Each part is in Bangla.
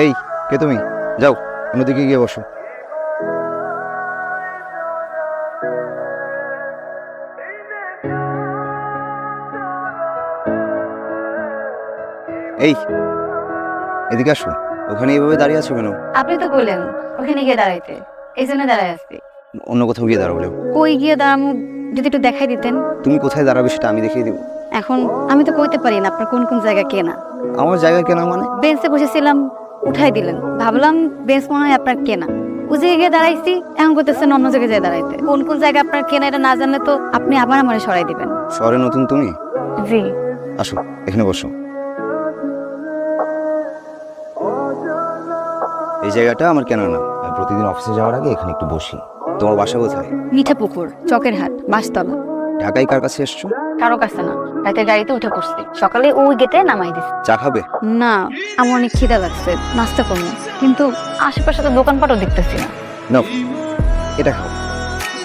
এই, কে তুমি? যাও অন্যদিকে গিয়ে বসো। এই, এদিকে আসো। ওখানে এইভাবে দাঁড়িয়ে আছো কেন? আপনি তো বললেন ওখানে গিয়ে দাঁড়াইতে, এই জন্য দাঁড়ায় আসছি। অন্য কোথাও গিয়ে দাঁড়াবো। কই গিয়ে দাঁড়ামু যদি একটু দেখাই দিতেন। তুমি কোথায় দাঁড়াবে সেটা আমি দেখিয়ে দিব। এখন আমি তো কইতে পারি না আপনার কোন কোন জায়গা কেনা। আমার জায়গা কেনা মানে? বেঞ্চে বসেছিলাম, উঠাই দিলেন, ভাবলাম বেঞ্চ মনে হয় আপনার কেনা। ওই জায়গায় গিয়ে দাঁড়াইছি, এখন করতেছেন অন্য জায়গায় যেয়ে দাঁড়াইতে। কোন কোন জায়গা আপনার কেনা এটা না জানলে তো আপনি আবার আমার সরাই দিবেন। শহরে নতুন তুমি? জি। আসো এখানে বসো। এই জায়গাটা আমার কেনা না, আমি প্রতিদিন অফিসে যাওয়ার আগে এখানে একটু বসি। তোমার বাসা কোথায়? মিঠাপুকুর, চকের হাট, বাসতলা। ঢাকায় কার কাছে এসছো? কারো কাছে না, রাতে গাড়িতে উঠে পড়ছি, সকালে ওই গেটে নামাই দিছি। চা খাবে? না, আমার অনেক খিদা লাগছে, নাস্তা করবো, কিন্তু আশেপাশে তো দোকানপাটও দেখতেছি না। নাও এটা খাও।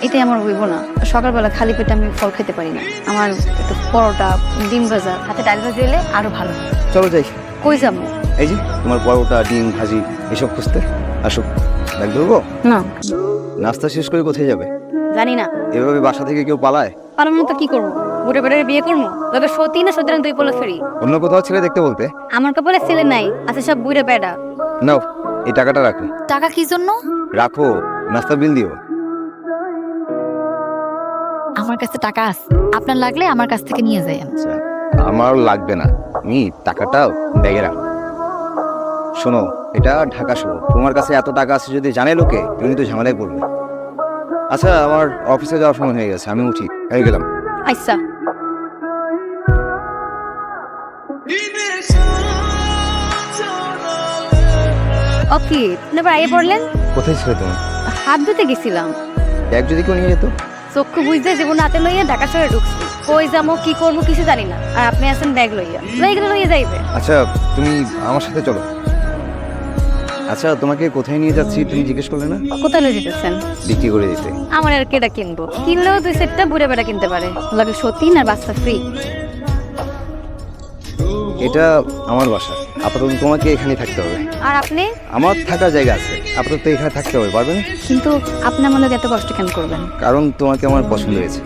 এটাই আমার হইব না, সকালবেলা খালি পেটে আমি ফল খেতে পারি না। আমার একটু পরোটা, ডিম ভাজা, হাতে ডাল ভাজি এলে আরো ভালো। চলো যাই। কই যাবো? এই যে তোমার পরোটা, ডিম ভাজি এসব খুঁজতে। আসো, ব্যাগ ধরবো? না, নাস্তা শেষ করে কোথায় যাবে? জানি না। এভাবে বাসা থেকে কেউ পালায়? পারবো না তো কি করবো? বুড়ে বেড়ে বিয়ে করবো? তবে সত্যি না সত্যি দুই পোলা ফেরি। অন্য কোথাও ছেলে দেখতে বলতে। আমার কপালে ছেলে নাই, আছে সব বুড়ে বেড়া। নাও এই টাকাটা রাখো। টাকা কি জন্য? রাখো, নাস্তা বিল দিও। আমার কাছে টাকা আছে, আপনার লাগলে আমার কাছ থেকে নিয়ে যাই। আচ্ছা, আমার লাগবে না, আমি টাকাটা ব্যাগে রাখো। শোনো, এটা ঢাকা শহর, তোমার কাছে এত টাকা আছে যদি জানে লোকে, তুমি তো ঝামেলায় পড়বে। আচ্ছা, আমার অফিসে যাওয়ার সময় হয়ে গেছে, আমি উঠি। হয়ে গেলাম। আচ্ছা। অফিস এবার আগে পড়লেন? কোথায় ছিলে তুমি? হাত ধুতে গেছিলাম। ব্যাগ যদি কেউ নিয়ে যেত? চক্ষু বুঝতে জীবন হাতে লইয়া ঢাকা শহরে ঢুকছি। কই যাবো কি করবো কিছু জানি না, আর আপনি আছেন ব্যাগ লইয়া, লইয়া লইয়া যাইবে। আচ্ছা, তুমি আমার সাথে চলো। আচ্ছা, তোমাকে কোথায় নিয়ে যাচ্ছি তুমি জিজ্ঞেস করলে না? কোথায় লই দিতেছেন? বিক্রি করে দিতে। আমার আর কেটা কিনবো? কিনলেও দুই সেটটা বুড়ে বেড়া কিনতে পারে, লাগে সত্যি না বাচ্চা ফ্রি। এটা আমার বাসা, আপাতত তোমাকে এখানেই থাকতে হবে। আর আপনি? আমার থাকার জায়গা আছে, আপাতত এখানে থাকতে হবে, পারবে না? কিন্তু আপনি আমার লোক এত কষ্ট কেন করবেন? কারণ তোমাকে আমার পছন্দ হয়েছে।